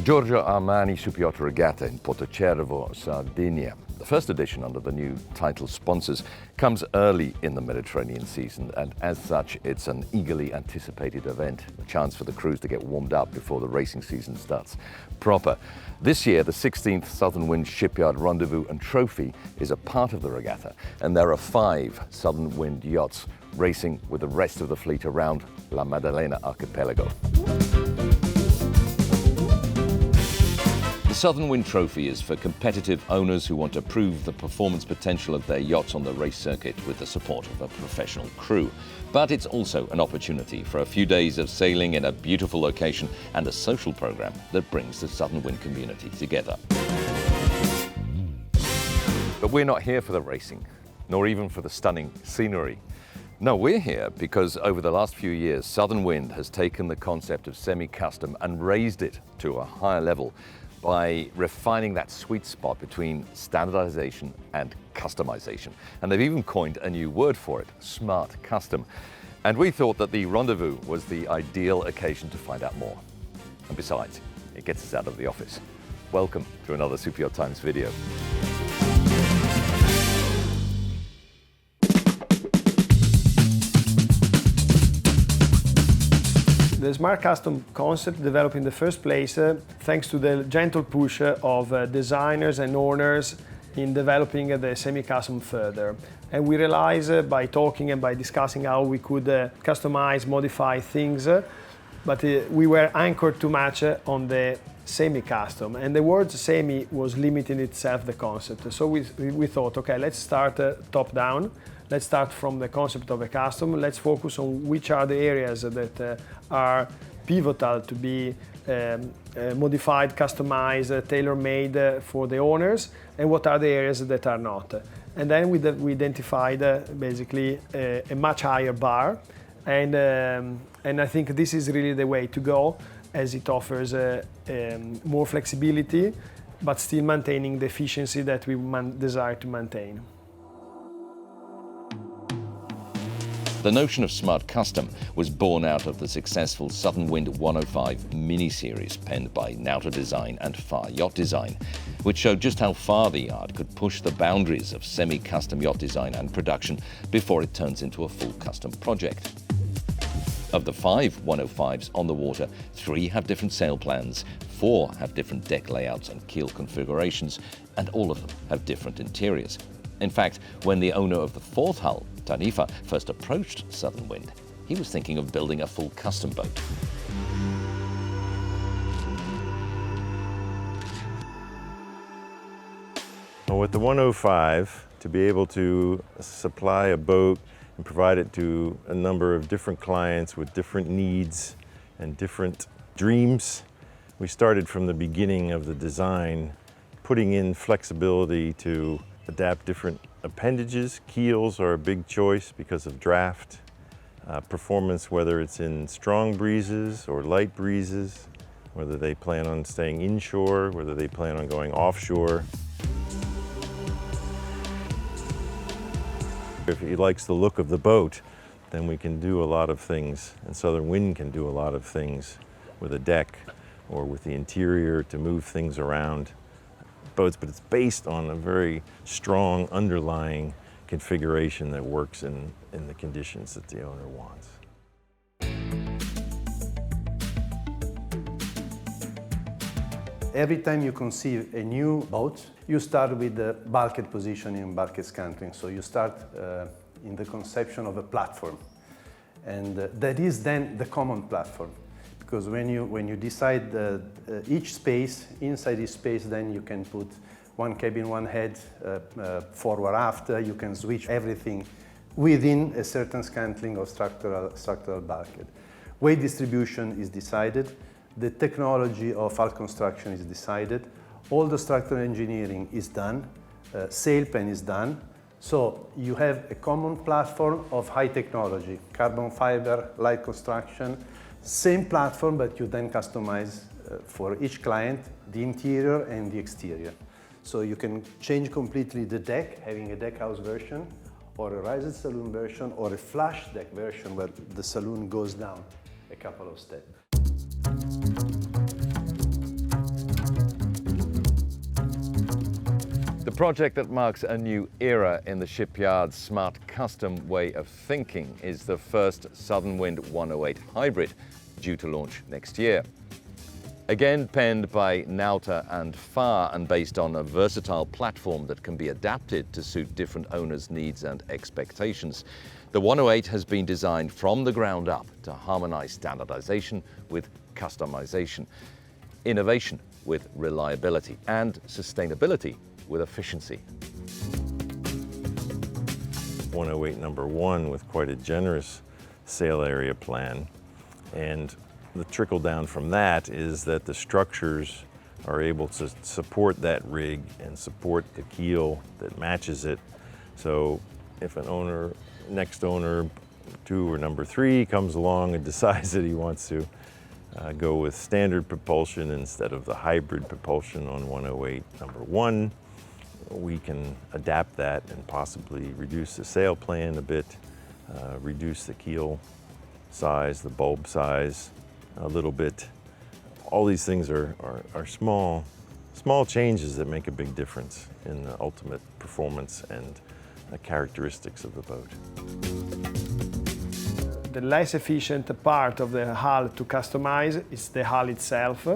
Giorgio Armani Super Yacht Regatta in Portocervo, Sardinia. The first edition under the new title sponsors comes early in the Mediterranean season, and as such it's an eagerly anticipated event, a chance for the crews to get warmed up before the racing season starts proper. This year the 16th Southern Wind Shipyard Rendezvous and Trophy is a part of the regatta, and there are 5 Southern Wind yachts racing with the rest of the fleet around La Maddalena archipelago. The Southern Wind Trophy is for competitive owners who want to prove the performance potential of their yachts on the race circuit with the support of a professional crew. But it's also an opportunity for a few days of sailing in a beautiful location and a social program that brings the Southern Wind community together. But we're not here for the racing, nor even for the stunning scenery. No, we're here because over the last few years, Southern Wind has taken the concept of semi-custom and raised it to a higher level by refining that sweet spot between standardization and customization. And they've even coined a new word for it, smart custom. And we thought that the rendezvous was the ideal occasion to find out more. And besides, it gets us out of the office. Welcome to another Super Yacht Times video. The Smart Custom concept developed in the first place thanks to the gentle push of designers and owners in developing the semi-custom further. And we realized by talking and by discussing how we could customize, modify things, but we were anchored too much on the semi-custom, and the word semi was limiting itself the concept. So we thought, okay, let's start top down. Let's start from the concept of a custom. Let's focus on which are the areas that are pivotal to be modified, customized, tailor-made for the owners, and what are the areas that are not. And then we identified basically a much higher bar, and I think this is really the way to go, as it offers more flexibility, but still maintaining the efficiency that we desire to maintain. The notion of smart custom was born out of the successful Southern Wind 105 mini-series penned by Nauta Design and Far Yacht Design, which showed just how far the yard could push the boundaries of semi-custom yacht design and production before it turns into a full custom project. Of the 5 105s on the water, 3 have different sail plans, 4 have different deck layouts and keel configurations, and all of them have different interiors. In fact, when the owner of the 4th hull, Tarifa, first approached Southern Wind, he was thinking of building a full custom boat. Well, with the 105, to be able to supply a boat and provide it to a number of different clients with different needs and different dreams, we started from the beginning of the design, putting in flexibility to adapt different appendages. Keels are a big choice because of draft. Performance, whether it's in strong breezes or light breezes, whether they plan on staying inshore, whether they plan on going offshore. If he likes the look of the boat, then we can do a lot of things, and Southern Wind can do a lot of things with a deck or with the interior to move things around boats, but it's based on a very strong underlying configuration that works in the conditions that the owner wants. Every time you conceive a new boat, you start with the bulkhead positioning and bulkhead scantling. So you start in the conception of a platform. And that is then the common platform. Because when you decide each space, inside each space, then you can put one cabin, one head, forward, after. You can switch everything within a certain scantling or structural bulkhead. Weight distribution is decided. The technology of hull construction is decided. All the structural engineering is done. Sail pen is done. So you have a common platform of high technology, carbon fiber, light construction. Same platform, but you then customize for each client the interior and the exterior. So you can change completely the deck, having a deck house version, or a rised saloon version, or a flush deck version where the saloon goes down a couple of steps. project that marks a new era in the shipyard's smart custom way of thinking is the first Southern Wind 108 Hybrid, due to launch next year. Again penned by Nauta and Farr and based on a versatile platform that can be adapted to suit different owners' needs and expectations, the 108 has been designed from the ground up to harmonize standardization with customization, innovation with reliability, and sustainability with efficiency. 108 number 1 with quite a generous sail area plan, and the trickle down from that is that the structures are able to support that rig and support the keel that matches it. So if an owner, next owner 2 or number 3 comes along and decides that he wants to go with standard propulsion instead of the hybrid propulsion on 108 number 1, we can adapt that and possibly reduce the sail plan a bit, reduce the keel size, the bulb size a little bit. All these things are small changes that make a big difference in the ultimate performance and characteristics of the boat. The less efficient part of the hull to customize is the hull itself,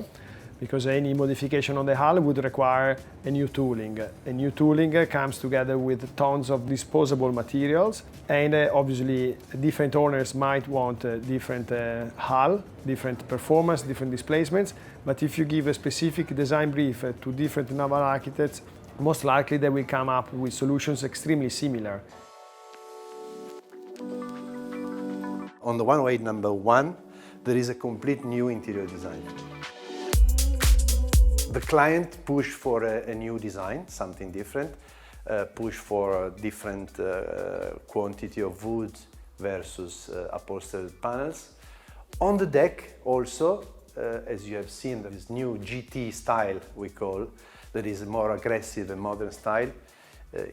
because any modification on the hull would require a new tooling. A new tooling comes together with tons of disposable materials, and obviously different owners might want different hull, different performance, different displacements, but if you give a specific design brief to different naval architects, most likely they will come up with solutions extremely similar. On the 108 number 1, there is a complete new interior design. The client pushed for a new design, something different, pushed for a different quantity of wood versus upholstered panels. On the deck also, as you have seen, there is new GT style, we call, that is a more aggressive and modern style,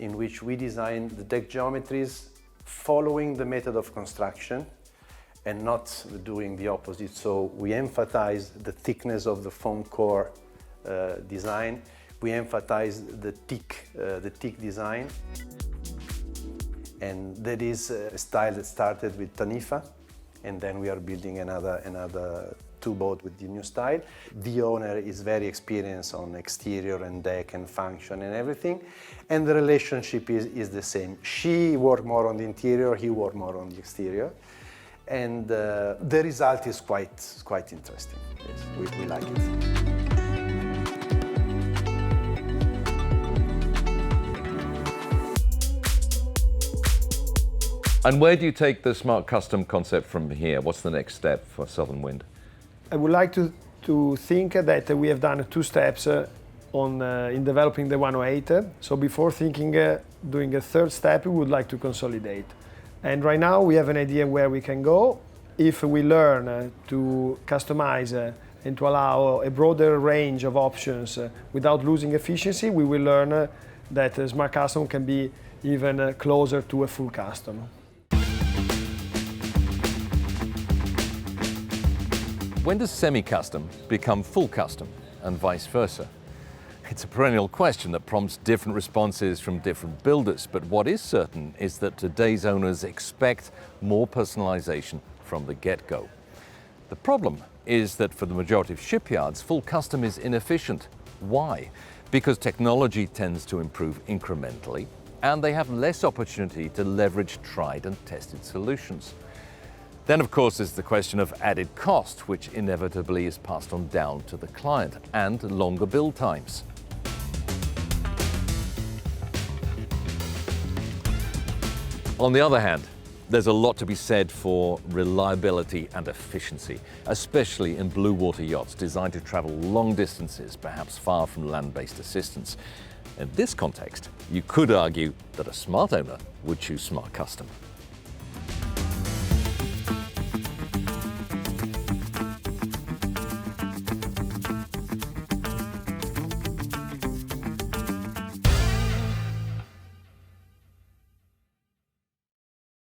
in which we design the deck geometries following the method of construction and not doing the opposite. So we emphasize the thickness of the foam core design. We emphasize the thick design, and that is a style that started with Tanifa, and then we are building another 2 boats with the new style. The owner is very experienced on exterior and deck and function and everything, and the relationship is the same. She worked more on the interior, he worked more on the exterior, and the result is quite interesting. Yes, we like it. And where do you take the smart custom concept from here? What's the next step for Southern Wind? I would like to think that we have done 2 steps in developing the 108. So before doing a 3rd step, we would like to consolidate. And right now we have an idea where we can go. If we learn to customize and to allow a broader range of options without losing efficiency, we will learn that smart custom can be even closer to a full custom. When does semi-custom become full custom and vice versa? It's a perennial question that prompts different responses from different builders, but what is certain is that today's owners expect more personalization from the get-go. The problem is that for the majority of shipyards, full custom is inefficient. Why? Because technology tends to improve incrementally, and they have less opportunity to leverage tried and tested solutions. Then, of course, there's the question of added cost, which inevitably is passed on down to the client, and longer build times. On the other hand, there's a lot to be said for reliability and efficiency, especially in blue water yachts designed to travel long distances, perhaps far from land-based assistance. In this context, you could argue that a smart owner would choose smart custom.